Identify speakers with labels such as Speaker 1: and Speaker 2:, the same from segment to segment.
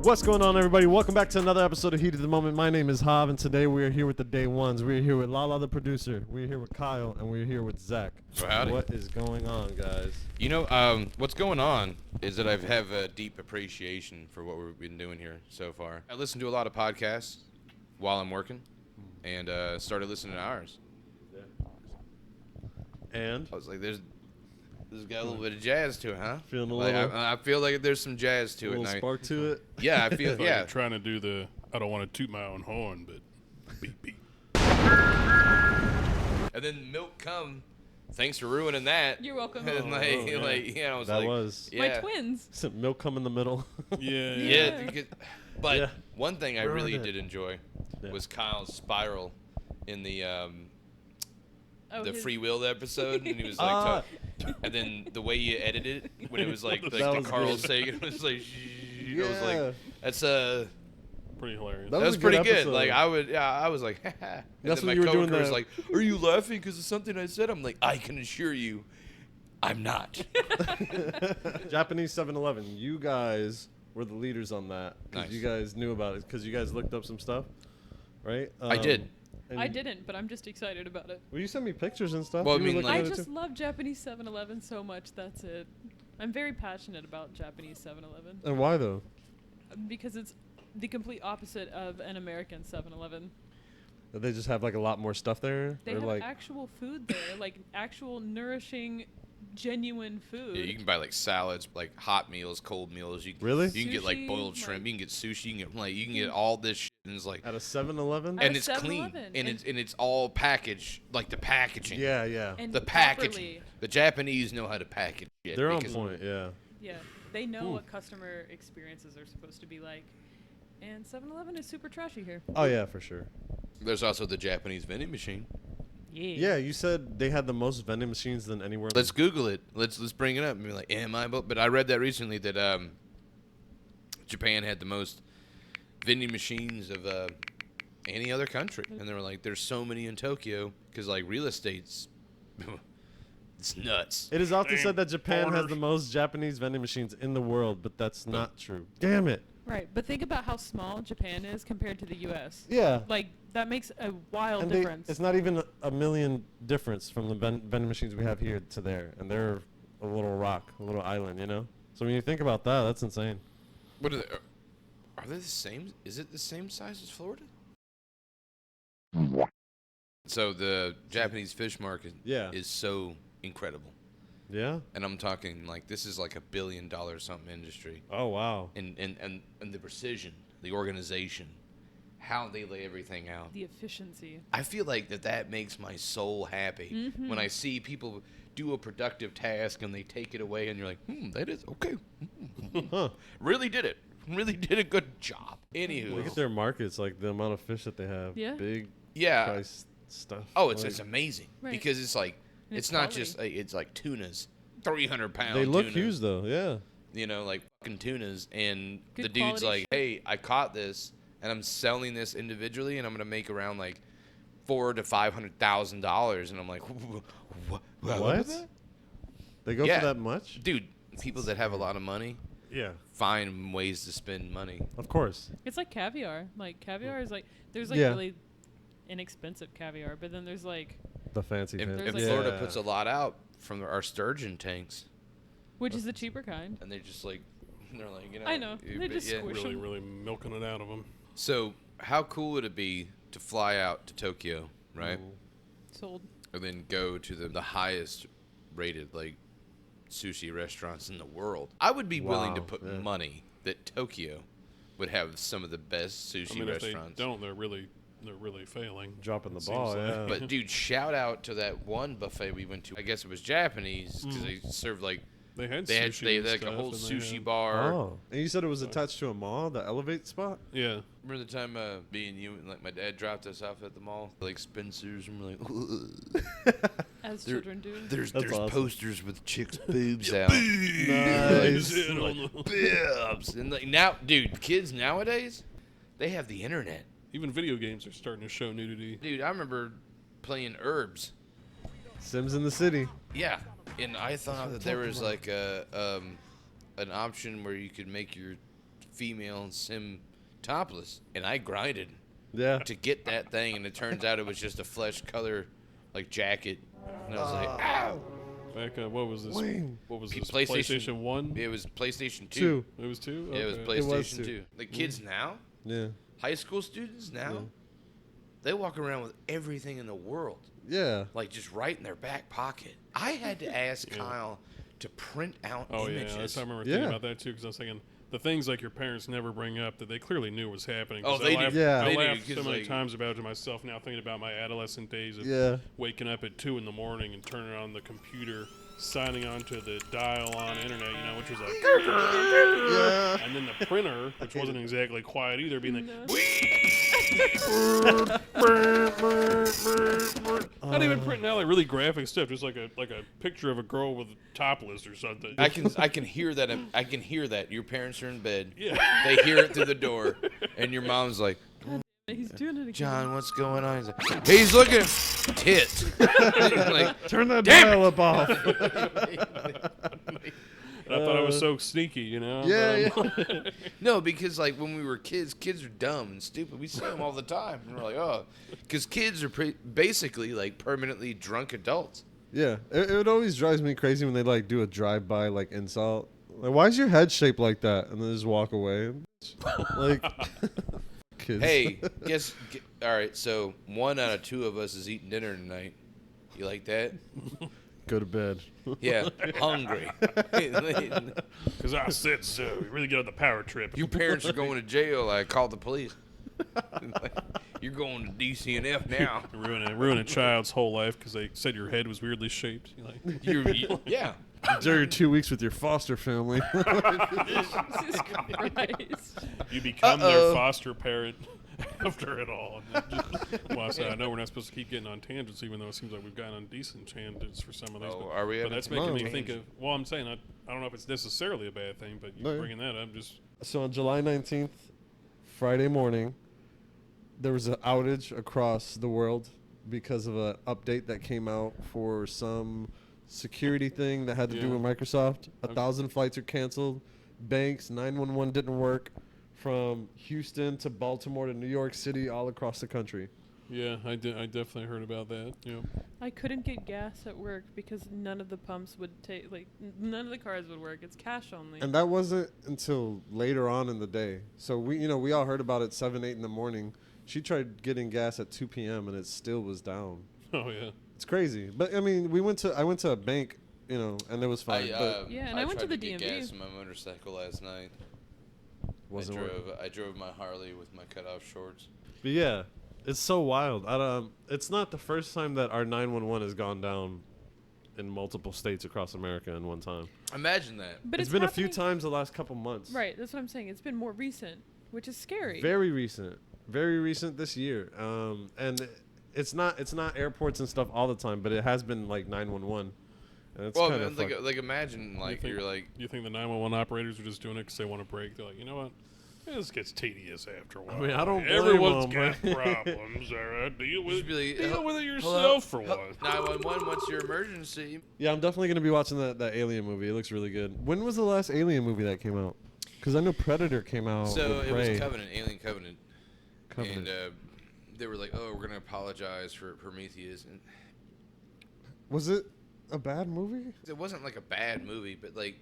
Speaker 1: What's going on, everybody? Welcome back to another episode of Heat of the Moment. My name is Hav, and today we are here with the Day Ones. We are here with Lala, the producer. We are here with Kyle, and we are here with Zach.
Speaker 2: Howdy.
Speaker 1: What is going on, guys?
Speaker 2: You know, what's going on is that I have a deep appreciation for what we've been doing here so far. I listen to a lot of podcasts while I'm working, and started listening to ours.
Speaker 1: And?
Speaker 2: I was like, there's got a little bit of jazz to it, huh?
Speaker 1: Feeling a
Speaker 2: like,
Speaker 1: little...
Speaker 2: I feel like there's some jazz to
Speaker 1: a
Speaker 2: it.
Speaker 1: little spark to it?
Speaker 2: Yeah, I feel, yeah.
Speaker 3: Like trying to do the, I don't want to toot my own horn, but beep, beep.
Speaker 2: And then Milk Come, thanks for ruining that.
Speaker 4: You're welcome.
Speaker 2: And
Speaker 1: yeah.
Speaker 2: I was
Speaker 1: That
Speaker 2: like,
Speaker 1: was...
Speaker 2: yeah.
Speaker 4: My twins.
Speaker 1: Some milk come in the middle.
Speaker 2: Yeah. But
Speaker 1: Yeah.
Speaker 2: one thing I
Speaker 1: Ruined
Speaker 2: really
Speaker 1: it.
Speaker 2: did enjoy was Kyle's spiral in the
Speaker 4: His...
Speaker 2: free will episode, and he was like, and then the way you edited it when it was like
Speaker 1: That
Speaker 2: the
Speaker 1: was
Speaker 2: Carl
Speaker 1: good.
Speaker 2: Sagan was like,
Speaker 1: Yeah.
Speaker 2: I was like, that's
Speaker 3: Pretty hilarious.
Speaker 1: That
Speaker 2: that was
Speaker 1: a
Speaker 2: pretty
Speaker 1: good
Speaker 2: good.
Speaker 1: episode.
Speaker 2: Like I was like, and
Speaker 1: That's
Speaker 2: then
Speaker 1: when
Speaker 2: my
Speaker 1: you were doing
Speaker 2: coworker was
Speaker 1: the-
Speaker 2: like, are you laughing because of something I said? I'm like, I can assure you, I'm not.
Speaker 1: Japanese 7-Eleven. You guys were the leaders on that. Because
Speaker 2: Nice.
Speaker 1: you guys knew about it. Because you guys looked up some stuff, right?
Speaker 2: I did.
Speaker 1: and
Speaker 4: I didn't, but I'm just excited about it.
Speaker 1: Well, you sent me pictures and stuff.
Speaker 2: Well, I
Speaker 1: You were
Speaker 2: mean,
Speaker 1: looking
Speaker 2: like-
Speaker 1: at
Speaker 4: I
Speaker 1: it
Speaker 4: just
Speaker 1: too?
Speaker 4: love Japanese 7-Eleven so much. That's it. I'm very passionate about Japanese 7-Eleven
Speaker 1: And why, though?
Speaker 4: because it's the complete opposite of an American 7-Eleven.
Speaker 1: They just have, like, a lot more stuff there?
Speaker 4: They
Speaker 1: Or,
Speaker 4: have
Speaker 1: like...
Speaker 4: actual food there, like actual nourishing, genuine food.
Speaker 2: Yeah, you can buy like salads, like hot meals, cold meals.
Speaker 1: Really?
Speaker 2: You can get like
Speaker 4: Sushi,
Speaker 2: boiled shrimp.
Speaker 4: like-
Speaker 2: You can get sushi. You can get all this shit, and it's like,
Speaker 1: At a 7-Eleven?
Speaker 4: At
Speaker 2: and
Speaker 4: a
Speaker 2: it's clean,
Speaker 4: 7-Eleven,
Speaker 2: and it's all packaged, like the packaging.
Speaker 1: Yeah, yeah.
Speaker 4: And
Speaker 2: The packaging.
Speaker 4: properly.
Speaker 2: The Japanese know how to package shit.
Speaker 1: They're on
Speaker 2: because-
Speaker 1: point, yeah.
Speaker 4: Yeah, they know
Speaker 1: Ooh.
Speaker 4: what customer experiences are supposed to be like. And 7-Eleven is super trashy here.
Speaker 1: Oh, yeah, for sure.
Speaker 2: There's also the Japanese vending machine.
Speaker 1: Yeah, you said they had the most vending machines than anywhere.
Speaker 2: Let's Google it. Let's bring it up and be like, am I? But I read that recently that Japan had the most vending machines of any other country, and they were like, there's so many in Tokyo because like real estate's it's nuts.
Speaker 1: It is often
Speaker 3: Damn
Speaker 1: said that Japan has
Speaker 3: foreigners.
Speaker 1: the most Japanese vending machines in the world, but that's not true. Damn it.
Speaker 4: Right, but think about how small Japan is compared to the U.S.
Speaker 1: Yeah.
Speaker 4: Like, that makes a wild
Speaker 1: And
Speaker 4: difference.
Speaker 1: it's not even a million difference from the vending machines we have here to there. And they're a little rock, a little island, you know? So when you think about that, that's insane.
Speaker 2: What are they? Are they the same? Is it the same size as Florida? So the Japanese fish market
Speaker 1: Yeah.
Speaker 2: is so incredible,
Speaker 1: Yeah?
Speaker 2: and I'm talking like this is like $1 billion something industry.
Speaker 1: Oh, wow.
Speaker 2: And the precision, the organization, how they lay everything out.
Speaker 4: the efficiency.
Speaker 2: I feel like that makes my soul happy when I see people do a productive task and they take it away and you're like, that is okay.
Speaker 1: Huh.
Speaker 2: Really did it. Really did a good job. Anywho.
Speaker 1: Look at their markets, like the amount of fish that they have.
Speaker 4: Yeah.
Speaker 1: Big
Speaker 2: Yeah.
Speaker 1: price stuff.
Speaker 2: Oh, it's
Speaker 1: Like,
Speaker 2: amazing.
Speaker 4: Right.
Speaker 2: Because it's like,
Speaker 4: And
Speaker 2: it's
Speaker 4: it's
Speaker 2: not
Speaker 4: quality.
Speaker 2: just, it's like tunas. 300-pound
Speaker 1: They look
Speaker 2: tuna.
Speaker 1: huge, though, yeah.
Speaker 2: You know, like fucking tunas. And
Speaker 4: Good
Speaker 2: the dude's
Speaker 4: quality
Speaker 2: like,
Speaker 4: shit.
Speaker 2: hey, I caught this and I'm selling this individually and I'm going to make around like $400,000 to $500,000. And I'm like, what?
Speaker 1: What? They go
Speaker 2: Yeah.
Speaker 1: for that much?
Speaker 2: Dude, people that have a lot of money
Speaker 1: Yeah.
Speaker 2: find ways to spend money.
Speaker 1: Of course.
Speaker 4: It's like caviar. Like, caviar is like, there's like
Speaker 1: Yeah.
Speaker 4: really inexpensive caviar, but then there's like,
Speaker 1: The fancy
Speaker 2: And,
Speaker 1: fancy.
Speaker 4: There's
Speaker 2: and
Speaker 4: like-
Speaker 2: Florida
Speaker 1: Yeah.
Speaker 2: puts a lot out from our sturgeon tanks.
Speaker 4: which is the cheaper kind.
Speaker 2: And they just like, they're like, you know.
Speaker 4: I know. They just squish
Speaker 3: Really,
Speaker 4: 'em.
Speaker 3: really milking it out of them.
Speaker 2: So, how cool would it be to fly out to Tokyo, right?
Speaker 4: Sold.
Speaker 2: And then go to the highest rated, like, sushi restaurants in the world. I would be willing to
Speaker 1: Wow,
Speaker 2: put
Speaker 1: yeah.
Speaker 2: money that Tokyo would have some of the best sushi
Speaker 3: I mean, if they
Speaker 2: restaurants.
Speaker 3: don't, they're really failing.
Speaker 1: Dropping the
Speaker 3: It seems
Speaker 1: ball,
Speaker 3: like.
Speaker 1: yeah.
Speaker 2: But, dude, shout out to that one buffet we went to. I guess it was Japanese because they served, like,
Speaker 3: They had
Speaker 2: they had
Speaker 3: sushi and
Speaker 2: like a
Speaker 3: stuff,
Speaker 2: whole
Speaker 3: and they
Speaker 2: sushi
Speaker 3: had-
Speaker 2: bar.
Speaker 1: Oh. And you said it was attached to a mall, the Elevate spot?
Speaker 3: Yeah.
Speaker 2: Remember the time me and you and like my dad dropped us off at the mall, like Spencer's, and we're like,
Speaker 4: As
Speaker 2: There-
Speaker 4: children do.
Speaker 2: there's
Speaker 1: That's awesome.
Speaker 2: posters with chicks' boobs out.
Speaker 1: Nice.
Speaker 3: Sit on the-
Speaker 2: Bibs. And like now, dude, kids nowadays, they have the internet.
Speaker 3: Even video games are starting to show nudity.
Speaker 2: Dude, I remember playing Herbs.
Speaker 1: Sims in the City.
Speaker 2: Yeah, and I thought that there was like an option where you could make your female sim topless, and I grinded
Speaker 1: Yeah.
Speaker 2: to get that thing, and it turns out it was just a flesh color like jacket, and I was like, ow.
Speaker 3: Back what was this?
Speaker 1: Wayne.
Speaker 3: What was
Speaker 2: P-
Speaker 3: this?
Speaker 2: PlayStation-
Speaker 3: PlayStation 1?
Speaker 2: It was PlayStation 2.
Speaker 1: Two.
Speaker 3: It was 2?
Speaker 2: Yeah, it was
Speaker 3: Okay.
Speaker 1: It was
Speaker 2: PlayStation
Speaker 1: two.
Speaker 2: 2. The kids now,
Speaker 1: Yeah.
Speaker 2: high school students now,
Speaker 1: Yeah.
Speaker 2: they walk around with everything in the world,
Speaker 1: Yeah.
Speaker 2: like just right in their back pocket. I had to ask
Speaker 3: Yeah.
Speaker 2: Kyle to print out
Speaker 3: Oh,
Speaker 2: images.
Speaker 3: yeah. That's, I remember thinking
Speaker 1: Yeah.
Speaker 3: about that, too, because I was thinking the things like your parents never bring up that they clearly knew was happening.
Speaker 2: Oh,
Speaker 3: 'Cause
Speaker 2: they
Speaker 3: I
Speaker 2: do.
Speaker 3: laughed,
Speaker 1: Yeah.
Speaker 3: I
Speaker 2: They do,
Speaker 3: laughed
Speaker 2: 'cause,
Speaker 3: so many
Speaker 2: like-
Speaker 3: times about it to myself now, thinking about my adolescent days of
Speaker 1: Yeah.
Speaker 3: waking up at 2 in the morning and turning on the computer, signing on to the dial-on internet, you know, which was like,
Speaker 1: Yeah.
Speaker 3: and then the printer, which wasn't exactly quiet either, being like,
Speaker 4: No.
Speaker 3: not even printing out like really graphic stuff, just like a picture of a girl with topless or something.
Speaker 2: I can hear that. I can hear that. Your parents are in bed.
Speaker 3: Yeah.
Speaker 2: They hear it through the door, and your mom's like,
Speaker 4: He's doing it again.
Speaker 2: John, what's going on? He's looking at tits. Like,
Speaker 1: Turn that
Speaker 2: Damn
Speaker 1: dial up off.
Speaker 3: And I thought I was so sneaky, you know.
Speaker 1: Yeah,
Speaker 2: no, because like when we were kids are dumb and stupid. We see them all the time, and we're like, oh, because kids are basically like permanently drunk adults.
Speaker 1: Yeah. It always drives me crazy when they like do a drive-by like insult. Like, why is your head shaped like that? And then just walk away. Like, kids.
Speaker 2: Hey, all right. So 1 out of 2 of us is eating dinner tonight. You like that?
Speaker 1: Go to bed.
Speaker 2: Yeah, hungry.
Speaker 3: Because I said so. You really get on the power trip.
Speaker 2: Your parents are going to jail. I called the police. You're going to DCNF now.
Speaker 3: Ruin a child's whole life because they said your head was weirdly shaped. You're like,
Speaker 2: Yeah.
Speaker 1: Enjoy your 2 weeks with your foster family.
Speaker 4: Jesus Christ.
Speaker 3: you become their foster parent after it all. And well, I know we're not supposed to keep getting on tangents, even though it seems like we've gotten on decent tangents for some of these.
Speaker 2: Oh, are we?
Speaker 3: But that's
Speaker 2: having
Speaker 3: making me
Speaker 2: tangent?
Speaker 3: think of. Well, I'm saying I don't know if it's necessarily a bad thing, but you
Speaker 1: No.
Speaker 3: bringing that up just.
Speaker 1: So on July 19th, Friday morning, there was an outage across the world because of an update that came out for some security thing that had to do
Speaker 3: Yeah.
Speaker 1: with Microsoft.
Speaker 3: Okay.
Speaker 1: 1,000 flights are canceled. Banks, 911 didn't work. From Houston to Baltimore to New York City, all across the country.
Speaker 3: Yeah, I definitely heard about that. Yeah.
Speaker 4: I couldn't get gas at work because none of the pumps would take, none of the cars would work. It's cash only.
Speaker 1: And that wasn't until later on in the day. So we all heard about it 7, 8 in the morning. She tried getting gas at 2 p.m. and it still was down.
Speaker 3: Oh yeah.
Speaker 1: It's crazy. But I mean, I went to a bank, and it was fine. But
Speaker 4: Yeah, and I went to
Speaker 2: tried
Speaker 4: the
Speaker 2: get
Speaker 4: DMV.
Speaker 2: gas in my motorcycle last night.
Speaker 1: wasn't working.
Speaker 2: I drove my Harley with my cutoff shorts.
Speaker 1: But yeah, it's so wild. It's not the first time that our 911 has gone down in multiple states across America in one time.
Speaker 2: Imagine that.
Speaker 4: But
Speaker 1: It's been a few
Speaker 4: happening-
Speaker 1: times the last couple months.
Speaker 4: Right, that's what I'm saying. It's been more recent, which is scary.
Speaker 1: Very recent this year. And it's not airports and stuff all the time, but it has been like 911. And it's
Speaker 2: Well,
Speaker 1: kind
Speaker 2: man,
Speaker 1: of
Speaker 2: like imagine like
Speaker 3: think-
Speaker 2: you're like
Speaker 3: You think the 911 operators are just doing it because they want to break? They're like, you know what? This gets tedious after a while.
Speaker 1: mean, I don't blame
Speaker 3: Everyone's
Speaker 1: them,
Speaker 3: got
Speaker 1: but-
Speaker 3: problems. All right, deal with
Speaker 2: just be like,
Speaker 3: deal with it
Speaker 2: hello,
Speaker 3: yourself for
Speaker 2: hel-
Speaker 3: once.
Speaker 2: 911. What's your emergency?
Speaker 1: Yeah, I'm definitely gonna be watching that Alien movie. It looks really good. When was the last Alien movie that came out? Because I know Predator came out.
Speaker 2: So
Speaker 1: with
Speaker 2: it was
Speaker 1: Prey.
Speaker 2: Covenant, Alien Covenant,
Speaker 1: Covenant.
Speaker 2: and they were like, "Oh, we're gonna apologize for Prometheus," and
Speaker 1: Was it a bad movie?
Speaker 2: it wasn't like a bad movie, but like,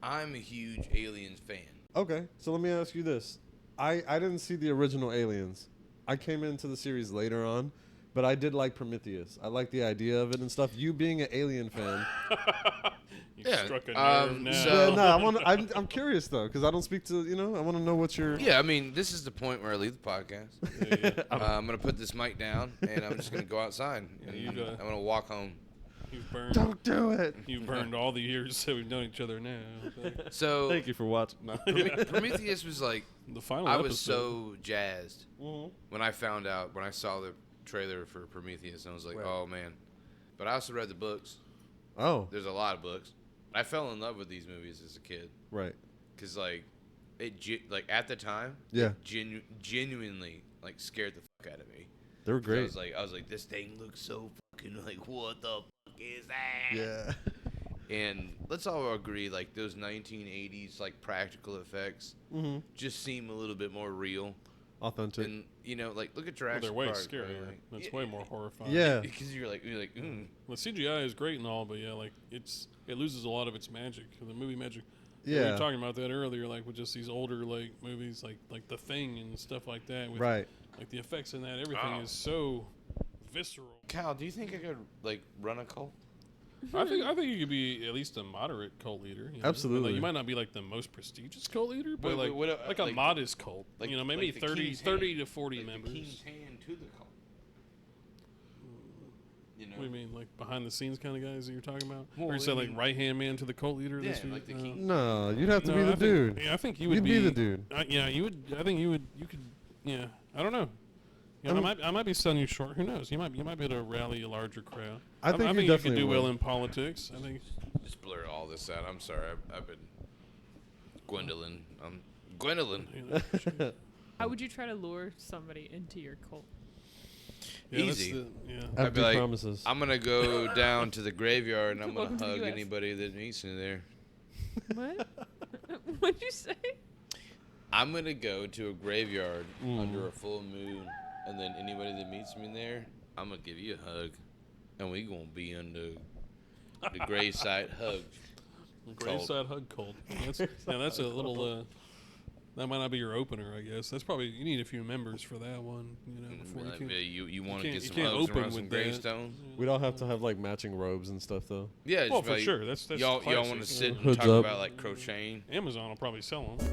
Speaker 2: I'm a huge Aliens fan.
Speaker 1: Okay, so let me ask you this. I didn't see the original Aliens. I came into the series later on, but I did like Prometheus. I like the idea of it and stuff. You being an Alien fan.
Speaker 3: You
Speaker 2: Yeah,
Speaker 3: struck a nerve now.
Speaker 2: so-
Speaker 1: Yeah, no, I'm curious though, because I don't speak to, I want to know what your.
Speaker 2: Yeah, I mean, this is the point where I leave the podcast.
Speaker 3: Yeah, yeah.
Speaker 2: I'm gonna put this mic down, and I'm just gonna go outside.
Speaker 3: Yeah,
Speaker 2: And
Speaker 3: you,
Speaker 2: I'm gonna walk home.
Speaker 3: You've burned.
Speaker 1: Don't do it.
Speaker 3: You've burned all the years that we've known each other now.
Speaker 2: So
Speaker 1: Thank you for watching. No.
Speaker 2: Prometheus was like,
Speaker 3: The final
Speaker 2: I
Speaker 3: episode.
Speaker 2: was so jazzed
Speaker 1: Mhm.
Speaker 2: when I saw the trailer for Prometheus, and I was like,
Speaker 1: Right.
Speaker 2: oh man. But I also read the books.
Speaker 1: Oh,
Speaker 2: There's a lot of books. I fell in love with these movies as a kid
Speaker 1: right.
Speaker 2: because like at the time,
Speaker 1: Yeah.
Speaker 2: it genuinely like scared the fuck out of me.
Speaker 1: They were
Speaker 2: 'Cause
Speaker 1: great.
Speaker 2: I was like, this thing looks so fucking like, what the fuck is that?
Speaker 1: Yeah.
Speaker 2: And let's all agree, like those 1980s like practical effects just seem a little bit more real,
Speaker 1: authentic.
Speaker 2: and like look at
Speaker 3: Well,
Speaker 2: Jurassic
Speaker 3: they're way
Speaker 2: Park.
Speaker 3: scarier.
Speaker 2: Like,
Speaker 3: That's way more horrifying.
Speaker 1: Yeah.
Speaker 2: because you're like,
Speaker 3: The CGI is great and all, but yeah, like it loses a lot of its magic. The movie magic. We
Speaker 1: Yeah.
Speaker 3: were talking about that earlier, like with just these older like movies, like The Thing and stuff like that. With,
Speaker 1: Right.
Speaker 3: Like the effects in that, everything is so visceral.
Speaker 2: Cal, do you think I could like run a cult?
Speaker 3: I think you could be at least a moderate cult leader. You know?
Speaker 1: Absolutely.
Speaker 3: Like, you might not be like the most prestigious cult leader, but
Speaker 2: Wait, what,
Speaker 3: like a
Speaker 2: like-
Speaker 3: modest cult.
Speaker 2: Like
Speaker 3: Maybe
Speaker 2: like the
Speaker 3: 30
Speaker 2: King's
Speaker 3: 30
Speaker 2: Hand,
Speaker 3: to 40
Speaker 2: like
Speaker 3: members.
Speaker 2: The King's Hand to the cult.
Speaker 3: What do you mean, like behind the scenes kind of guys that you're talking about?
Speaker 2: Well,
Speaker 3: Or you said
Speaker 2: I
Speaker 3: like
Speaker 2: mean-
Speaker 3: right hand man to the cult leader?
Speaker 2: Yeah,
Speaker 3: this week?
Speaker 2: like the king.
Speaker 1: No, you'd have to
Speaker 3: No,
Speaker 1: be the
Speaker 3: I think-
Speaker 1: dude.
Speaker 3: Yeah, I think you would
Speaker 1: You'd be the dude.
Speaker 3: Yeah, you would. I think you would. You could. Yeah, I don't know. Yeah, I might be selling you short. Who knows? You might be able to rally a larger crowd.
Speaker 1: I think you
Speaker 3: you could
Speaker 1: definitely
Speaker 3: do well
Speaker 1: would.
Speaker 3: in politics. I think.
Speaker 2: Just blur all this out. I'm sorry. I've been Gwendolyn. Gwendolyn.
Speaker 3: You know,
Speaker 4: How would you try to lure somebody into your cult?
Speaker 3: yeah, that's
Speaker 2: Easy.
Speaker 3: yeah.
Speaker 1: Have
Speaker 2: I'd be
Speaker 1: big
Speaker 2: like,
Speaker 1: promises.
Speaker 2: I'm gonna go down to the graveyard and I'm
Speaker 4: Welcome
Speaker 2: gonna
Speaker 4: to the
Speaker 2: hug
Speaker 4: US.
Speaker 2: anybody that meets me there.
Speaker 4: What? What'd you say?
Speaker 2: I'm gonna go to a graveyard
Speaker 1: Mm.
Speaker 2: under a full moon, and then anybody that meets me there, I'm gonna give you a hug, and we gonna be under the Gravesite Hug Cult.
Speaker 3: Gravesite Hug Cult. That's a little. That might not be your opener, I guess. That's probably you need a few members for that one. Before
Speaker 2: Like,
Speaker 3: you can.
Speaker 2: you want to
Speaker 3: can't-
Speaker 2: get
Speaker 3: you
Speaker 2: some
Speaker 3: can't
Speaker 2: hugs
Speaker 3: open
Speaker 2: around some
Speaker 3: with that.
Speaker 2: gravestones?
Speaker 1: We'd all have to have like matching robes and stuff, though.
Speaker 2: Yeah,
Speaker 3: Well,
Speaker 2: just
Speaker 3: for
Speaker 2: like,
Speaker 3: sure. That's
Speaker 2: y'all
Speaker 3: classic.
Speaker 2: want to sit and
Speaker 1: Hoods
Speaker 2: talk
Speaker 1: up.
Speaker 2: about like crocheting?
Speaker 3: Amazon will probably sell them.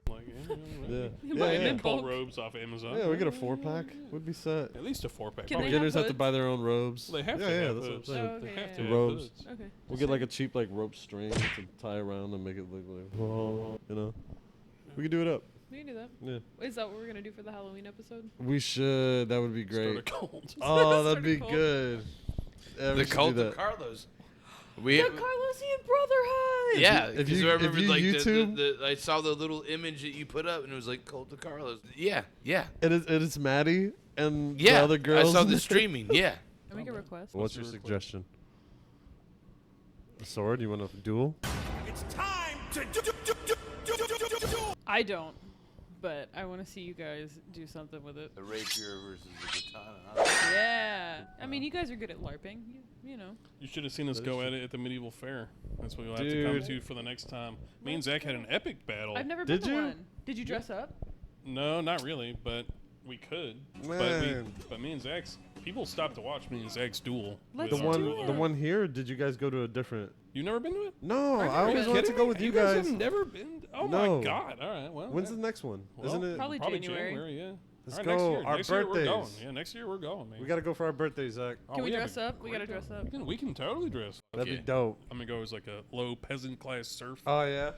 Speaker 3: Like,
Speaker 1: Yeah.
Speaker 4: Buy
Speaker 1: Yeah,
Speaker 4: it
Speaker 1: yeah.
Speaker 4: in
Speaker 3: Cult
Speaker 4: bulk.
Speaker 3: robes off Amazon.
Speaker 1: Yeah, we get a 4-pack. Would be set.
Speaker 3: At least a 4-pack.
Speaker 4: Can
Speaker 3: Probably.
Speaker 4: they
Speaker 1: Beginners have to
Speaker 4: hoods?
Speaker 1: buy their own robes.
Speaker 3: They have
Speaker 1: yeah,
Speaker 3: to
Speaker 1: yeah,
Speaker 3: have
Speaker 1: that's
Speaker 3: hoods.
Speaker 1: what I'm saying.
Speaker 4: Oh, okay,
Speaker 3: They have
Speaker 4: yeah,
Speaker 3: to
Speaker 4: yeah.
Speaker 3: have
Speaker 1: Robes.
Speaker 3: hoods.
Speaker 4: Okay.
Speaker 1: We'll get like a cheap like rope string to tie around and make it look like, we could do it up.
Speaker 4: We can do that.
Speaker 1: Yeah,
Speaker 4: Is that what we're gonna do for the Halloween episode?
Speaker 1: we should. That would be
Speaker 3: Start a
Speaker 1: great.
Speaker 3: cult.
Speaker 1: Oh,
Speaker 4: Start
Speaker 1: that'd
Speaker 4: a
Speaker 1: be
Speaker 4: cult.
Speaker 1: good. Yeah, we
Speaker 2: The
Speaker 1: should do
Speaker 2: cult
Speaker 1: that.
Speaker 2: of Carlos. We
Speaker 4: The Carlosian Brotherhood.
Speaker 2: yeah,
Speaker 1: if
Speaker 2: because
Speaker 1: you-
Speaker 2: I
Speaker 1: if
Speaker 2: remember
Speaker 1: you
Speaker 2: like
Speaker 1: YouTube-
Speaker 2: the I saw the little image that you put up and it was like cult of Carlos. Yeah, yeah,
Speaker 1: It is Maddie and
Speaker 2: yeah.
Speaker 1: the other girls.
Speaker 2: I saw the streaming. Yeah.
Speaker 4: Can we make a request?
Speaker 1: What's your
Speaker 3: your request?
Speaker 1: suggestion? A sword? You want a duel?
Speaker 4: I don't, but I want to see you guys do something with it.
Speaker 2: The rapier versus the katana.
Speaker 4: Yeah. I mean, you guys are good at LARPing. You know.
Speaker 3: You should have seen us
Speaker 1: That
Speaker 3: go
Speaker 1: is
Speaker 3: at it at the medieval fair. That's what you'll have to come
Speaker 1: Dude.
Speaker 3: to for the next time. Me and Zach had an epic battle.
Speaker 4: I've never
Speaker 1: Did
Speaker 4: been to
Speaker 1: you?
Speaker 4: one. Did you dress up?
Speaker 3: No, not really, but we could.
Speaker 1: Man.
Speaker 3: But me and Zach's people stopped to watch me and Zach's duel.
Speaker 4: Let's
Speaker 3: with
Speaker 1: The
Speaker 3: our
Speaker 1: one,
Speaker 4: do
Speaker 3: duel.
Speaker 1: the
Speaker 4: it.
Speaker 1: one here. Or did you guys go to a different?
Speaker 3: You never been to it?
Speaker 1: No,
Speaker 4: I've
Speaker 1: I
Speaker 4: never
Speaker 1: always
Speaker 4: been.
Speaker 1: wanted to go with you guys.
Speaker 3: have never been. Oh
Speaker 1: No.
Speaker 3: my god! All right, well.
Speaker 1: When's
Speaker 3: yeah.
Speaker 1: the next one?
Speaker 3: Well,
Speaker 1: Isn't it?
Speaker 4: Probably January.
Speaker 3: Yeah.
Speaker 1: Let's
Speaker 3: All
Speaker 1: go.
Speaker 3: Next year.
Speaker 1: Our
Speaker 3: next year we're going.
Speaker 1: birthdays.
Speaker 3: Yeah, next year we're going, man.
Speaker 1: We gotta go for our birthday, Zach.
Speaker 3: Oh,
Speaker 4: Can we
Speaker 3: have
Speaker 4: dress
Speaker 3: a
Speaker 4: up? We gotta
Speaker 3: great
Speaker 4: dress
Speaker 3: time.
Speaker 4: up.
Speaker 3: We can totally dress.
Speaker 1: That'd
Speaker 2: Okay.
Speaker 1: be dope.
Speaker 3: I'm gonna go as like a low peasant class serf.
Speaker 1: Oh yeah.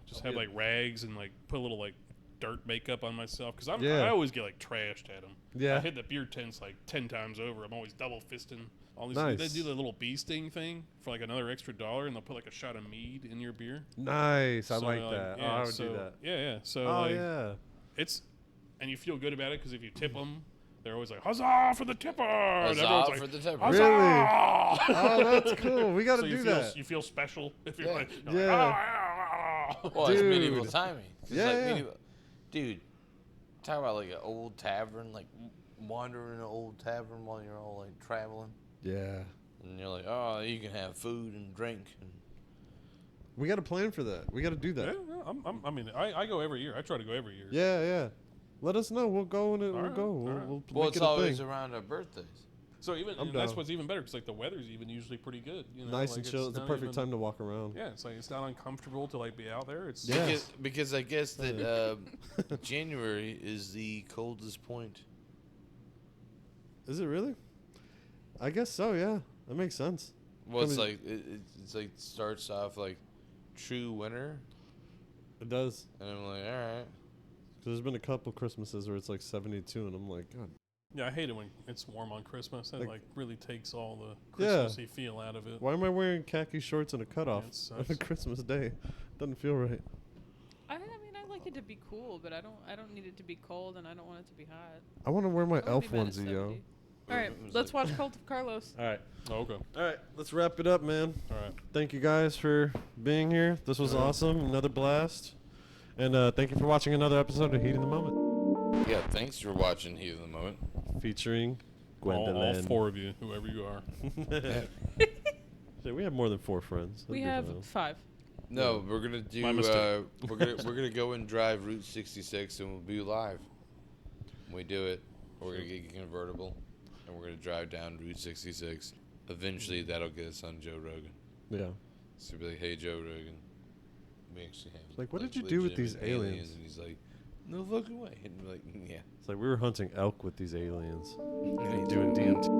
Speaker 3: Just have like rags and like put a little like dirt makeup on myself because
Speaker 1: Yeah.
Speaker 3: I always get like trashed at them.
Speaker 1: Yeah.
Speaker 3: I hit the beer tents like 10 times over. I'm always double fisting. All these
Speaker 1: Nice.
Speaker 3: They do the little bee sting thing for like another extra $1, and they'll put like a shot of mead in your beer.
Speaker 1: Nice. I
Speaker 3: So,
Speaker 1: like that.
Speaker 3: Yeah,
Speaker 1: oh, I would
Speaker 3: so,
Speaker 1: do that.
Speaker 3: Yeah, yeah. So
Speaker 1: Oh
Speaker 3: like,
Speaker 1: yeah.
Speaker 3: it's and you feel good about it because if you tip them, they're always like huzzah for the tipper. And everyone's
Speaker 2: Huzzah
Speaker 3: like,
Speaker 2: for the tipper.
Speaker 3: Huzzah!
Speaker 1: Oh, that's cool. We gotta
Speaker 3: So
Speaker 1: do
Speaker 3: you
Speaker 1: that.
Speaker 3: You feel special if you're
Speaker 2: Yeah.
Speaker 3: like,
Speaker 1: Yeah.
Speaker 2: Well, it's
Speaker 1: Dude.
Speaker 2: medieval timing. It's
Speaker 1: Yeah,
Speaker 2: like
Speaker 1: yeah.
Speaker 2: medieval. Dude, talk about like an old tavern, like wandering in an old tavern while you're all like traveling.
Speaker 1: Yeah.
Speaker 2: And you're like, oh, you can have food and drink. And
Speaker 1: We got to plan for that. We got to do
Speaker 3: Yeah,
Speaker 1: that.
Speaker 3: I mean, I go every year. I try to go every year.
Speaker 1: Yeah, yeah. Let us know. We'll go and we'll
Speaker 3: right,
Speaker 1: go.
Speaker 3: all
Speaker 1: We'll,
Speaker 3: right.
Speaker 1: we'll
Speaker 2: well,
Speaker 1: make
Speaker 2: it's
Speaker 1: it a
Speaker 2: always
Speaker 1: thing.
Speaker 2: around our birthdays.
Speaker 3: So even
Speaker 1: I'm
Speaker 3: and that's
Speaker 1: down.
Speaker 3: what's even better because like the weather's even usually pretty good. You know,
Speaker 1: Nice
Speaker 3: like,
Speaker 1: and chill. It's the
Speaker 3: not
Speaker 1: perfect
Speaker 3: even-
Speaker 1: time to walk around.
Speaker 3: Yeah, it's like it's not uncomfortable to like be out there. It's
Speaker 1: Yeah.
Speaker 2: Because I guess that January is the coldest point.
Speaker 1: Is it really? I guess so. Yeah, that makes sense.
Speaker 2: Well, it's
Speaker 1: Coming-
Speaker 2: like it's like starts off like true winter,
Speaker 1: It does.
Speaker 2: and I'm like, all right.
Speaker 1: 'Cause there's been a couple Christmases where it's like 72, and I'm like, God.
Speaker 3: Yeah, I hate it when it's warm on Christmas. That
Speaker 1: Like-
Speaker 3: like really takes all the
Speaker 1: Yeah.
Speaker 3: Christmassy feel out of it.
Speaker 1: Why am I wearing khaki shorts and a cutoff
Speaker 3: it
Speaker 1: on
Speaker 3: sucks.
Speaker 1: Christmas Day? Doesn't feel right.
Speaker 4: I haven't to be cool, but I don't need it to be cold, and I don't want it to be hot.
Speaker 1: I want to wear my
Speaker 4: I wouldn't
Speaker 1: elf
Speaker 4: be mad at
Speaker 1: onesie, yo.
Speaker 4: 70. All right,
Speaker 2: What was
Speaker 4: let's
Speaker 2: it?
Speaker 4: watch Cult of Carlos.
Speaker 1: All right.
Speaker 3: Oh, okay.
Speaker 1: All right. Let's wrap it up, man.
Speaker 3: All right.
Speaker 1: Thank you guys for being here. This was awesome. Another blast. And thank you for watching another episode of Heat in the Moment.
Speaker 2: Yeah, thanks for watching Heat of the Moment.
Speaker 1: Featuring
Speaker 3: All
Speaker 1: Gwendolyn.
Speaker 3: 4 of you, whoever you are.
Speaker 1: So we have more than 4 friends.
Speaker 4: We
Speaker 1: That'd be
Speaker 4: have
Speaker 1: fine.
Speaker 4: 5.
Speaker 2: No, we're gonna do.
Speaker 3: My mistake.
Speaker 2: we're gonna go and drive Route 66, and we'll be live. When we do it, we're gonna get a convertible, and we're gonna drive down Route 66. Eventually, that'll get us on Joe Rogan.
Speaker 1: Yeah.
Speaker 2: So be like, "Hey, Joe Rogan, we actually have
Speaker 1: Like, what did you do with these
Speaker 2: legitimate
Speaker 1: aliens?
Speaker 2: And he's like, "No fucking way." And we're like, "Yeah."
Speaker 1: It's like we were hunting elk with these aliens.
Speaker 2: And he
Speaker 1: Doing DMT.